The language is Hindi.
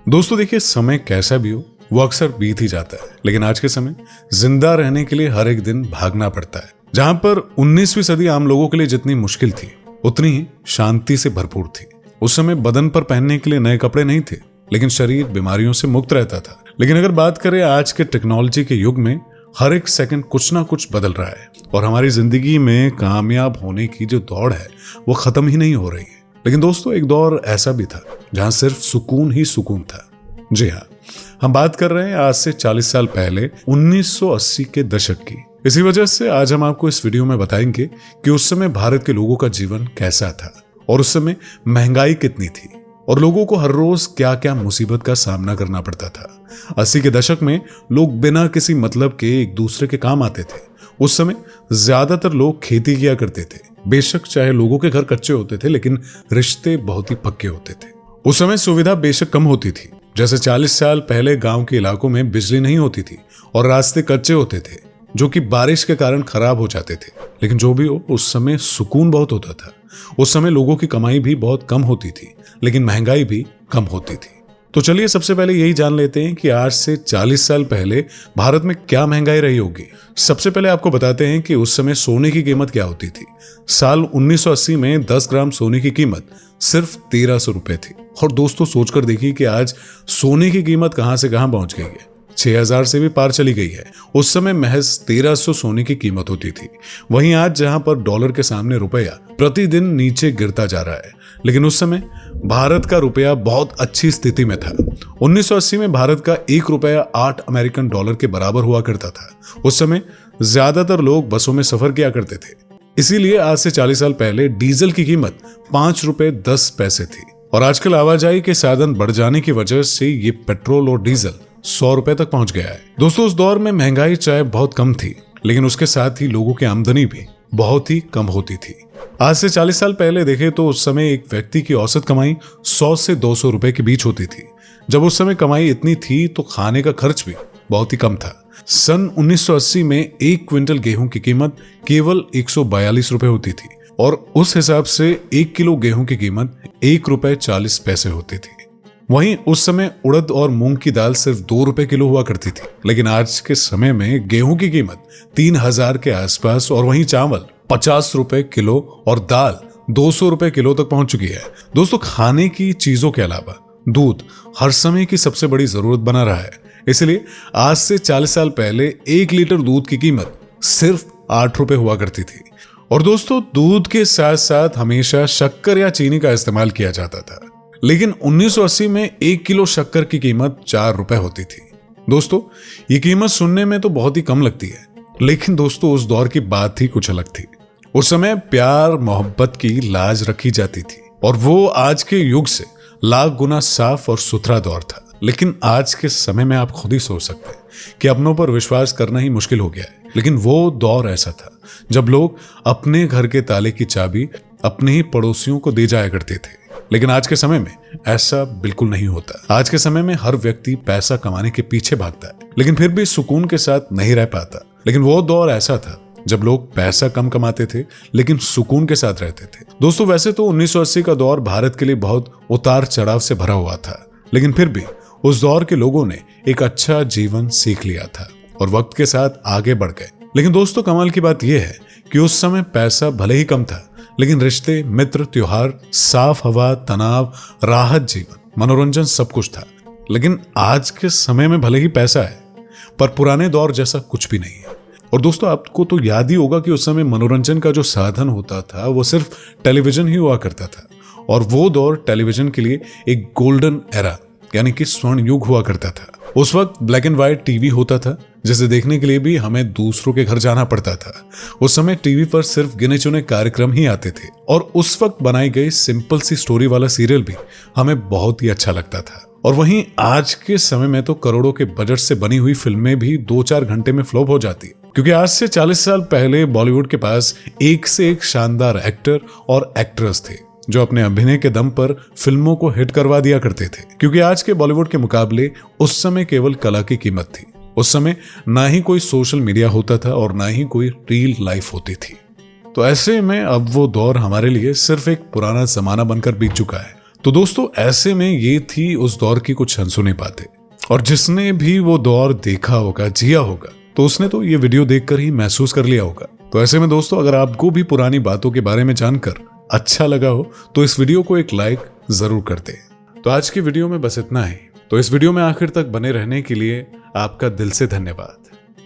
दोस्तों देखिए, समय कैसा भी हो वो अक्सर बीत ही जाता है, लेकिन आज के समय जिंदा रहने के लिए हर एक दिन भागना पड़ता है। जहां पर 19वीं सदी आम लोगों के लिए जितनी मुश्किल थी, उतनी ही शांति से भरपूर थी। उस समय बदन पर पहनने के लिए नए कपड़े नहीं थे, लेकिन शरीर बीमारियों से मुक्त रहता था। लेकिन अगर बात करें आज के टेक्नोलॉजी के युग में, हर एक सेकंड कुछ ना कुछ बदल रहा है और हमारी जिंदगी में कामयाब होने की जो दौड़ है वो खत्म ही नहीं हो रही है। लेकिन दोस्तों, एक दौर ऐसा भी था जहां सिर्फ सुकून ही सुकून था। जी हाँ, हम बात कर रहे हैं आज से 40 साल पहले 1980 के दशक की। इसी वजह से आज हम आपको इस वीडियो में बताएंगे कि उस समय भारत के लोगों का जीवन कैसा था और उस समय महंगाई कितनी थी और लोगों को हर रोज क्या क्या मुसीबत का सामना करना पड़ता था। 80 के दशक में लोग बिना किसी मतलब के एक दूसरे के काम आते थे। उस समय ज्यादातर लोग खेती किया करते थे। बेशक चाहे लोगों के घर कच्चे होते थे, लेकिन रिश्ते बहुत ही पक्के होते थे। उस समय सुविधा बेशक कम होती थी। जैसे 40 साल पहले गांव के इलाकों में बिजली नहीं होती थी और रास्ते कच्चे होते थे, जो कि बारिश के कारण खराब हो जाते थे। लेकिन जो भी हो, उस समय सुकून बहुत होता था। उस समय लोगों की कमाई भी बहुत कम होती थी, लेकिन महंगाई भी कम होती थी। तो चलिए सबसे पहले यही जान लेते हैं कि आज से 40 साल पहले भारत में क्या महंगाई रही होगी। सबसे पहले आपको बताते हैं कि उस समय सोने की कीमत क्या होती थी। साल 1980 में 10 ग्राम सोने की कीमत सिर्फ 1300 रुपए थी। और दोस्तों सोचकर देखिए कि आज सोने की कीमत कहां से कहां पहुंच गई है। 6000 से भी पार चली गई है। उस समय महज 1300 सोने की कीमत होती थी। वहीं आज जहां पर डॉलर के सामने रुपया प्रतिदिन नीचे गिरता जा रहा है, लेकिन उस समय भारत का रुपया बहुत अच्छी स्थिति में था। 1980 में भारत का 1 रुपया 8 अमेरिकन डॉलर के बराबर हुआ करता था। उस समय ज्यादातर लोग बसों में सफर किया करते थे। इसीलिए आज से 40 साल पहले डीजल की कीमत 5 रुपए 10 पैसे थी। और आजकल आवाजाही के साधन बढ़ जाने की वजह से ये पेट्रोल और डीजल 100 रुपए तक पहुंच गया है। दोस्तों, उस दौर में महंगाई चाहे बहुत कम थी, लेकिन उसके साथ ही लोगों की आमदनी भी बहुत ही कम होती थी। आज से 40 साल पहले देखें तो उस समय एक व्यक्ति की औसत कमाई 100 से 200 रुपए के बीच होती थी। जब उस समय कमाई इतनी थी तो खाने का खर्च भी बहुत ही कम था। सन 1980 में 1 क्विंटल गेहूं की कीमत केवल 142 रुपए होती थी और उस हिसाब से 1 किलो गेहूं की कीमत 1 रुपए 40 पैसे होती थी। वहीं उस समय उड़द और मूंग की दाल सिर्फ 2 रुपए किलो हुआ करती थी, लेकिन आज के समय में गेहूं की कीमत 3000 के आसपास और वहीं चावल 50 रुपए किलो और दाल 200 रुपए किलो तक पहुंच चुकी है। दोस्तों, खाने की चीजों के अलावा दूध हर समय की सबसे बड़ी जरूरत बना रहा है। इसलिए आज से 40 साल पहले 1 लीटर दूध की कीमत सिर्फ 8 रुपए हुआ करती थी। और दोस्तों, दूध के साथ साथ हमेशा शक्कर या चीनी का इस्तेमाल किया जाता था, लेकिन 1980 में 1 किलो शक्कर की कीमत 4 रुपए होती थी। दोस्तों, ये कीमत सुनने में तो बहुत ही कम लगती है, लेकिन दोस्तों उस दौर की बात ही कुछ अलग थी। उस समय प्यार मोहब्बत की लाज रखी जाती थी और वो आज के युग से लाख गुना साफ और सुथरा दौर था। लेकिन आज के समय में आप खुद ही सोच सकते हैं कि अपनों पर विश्वास करना ही मुश्किल हो गया है। लेकिन वो दौर ऐसा था जब लोग अपने घर के ताले की चाबी अपने ही पड़ोसियों को दे जाया करते थे। लेकिन आज के समय में ऐसा बिल्कुल नहीं होता। आज के समय में हर व्यक्ति पैसा कमाने के पीछे भागता है, लेकिन फिर भी सुकून के साथ नहीं रह पाता। लेकिन वो दौर ऐसा था जब लोग पैसा कम कमाते थे, लेकिन सुकून के साथ रहते थे। दोस्तों, वैसे तो 1980 का दौर भारत के लिए बहुत उतार चढ़ाव से भरा हुआ था, लेकिन फिर भी उस दौर के लोगों ने एक अच्छा जीवन सीख लिया था और वक्त के साथ आगे बढ़ गए। लेकिन दोस्तों, कमाल की बात यह है कि उस समय पैसा भले ही कम था, लेकिन रिश्ते, मित्र, त्योहार, साफ हवा, तनाव, राहत, जीवन, मनोरंजन सब कुछ था। लेकिन आज के समय में भले ही पैसा है, पर पुराने दौर जैसा कुछ भी नहीं है। और दोस्तों, आपको तो याद ही होगा कि उस समय मनोरंजन का जो साधन होता था वो सिर्फ टेलीविजन ही हुआ करता था। और वो दौर टेलीविजन के लिए एक गोल्डन एरा यानी कि स्वर्ण युग हुआ करता था। उस वक्त ब्लैक एंड व्हाइट टीवी होता था, जिसे देखने के लिए भी हमें दूसरों के घर जाना पड़ता था। उस समय टीवी पर सिर्फ गिने चुने कार्यक्रम ही आते थे और उस वक्त बनाई गई सिंपल सी स्टोरी वाला सीरियल भी हमें बहुत ही अच्छा लगता था। और वहीं आज के समय में तो करोड़ों के बजट से बनी हुई फिल्में भी 2-4 घंटे में फ्लॉप हो जाती है, क्योंकि आज से 40 साल पहले बॉलीवुड के पास एक से एक शानदार एक्टर और एक्ट्रेस थे जो अपने अभिनय के दम पर फिल्मों को हिट करवा दिया करते थे। क्योंकि आज के बॉलीवुड के मुकाबले उस समय केवल कला की कीमत थी। उस समय ना ही कोई सोशल मीडिया होता था और ना ही कोई रियल लाइफ होती थी। तो ऐसे में अब वो दौर हमारे लिए सिर्फ एक पुराना जमाना बनकर बीत चुका है। तो दोस्तों ऐसे में ये थी उस दौर की कुछ अनसुनी बातें, और जिसने भी वो दौर देखा होगा, जिया होगा, तो उसने तो ये वीडियो देखकर ही महसूस कर लिया होगा। तो ऐसे में दोस्तों अगर आपको भी पुरानी बातों के बारे में जानकर अच्छा लगा हो तो इस वीडियो को एक लाइक जरूर कर दें। तो आज की वीडियो में बस इतना ही। तो इस वीडियो में आखिर तक बने रहने के लिए आपका दिल से धन्यवाद।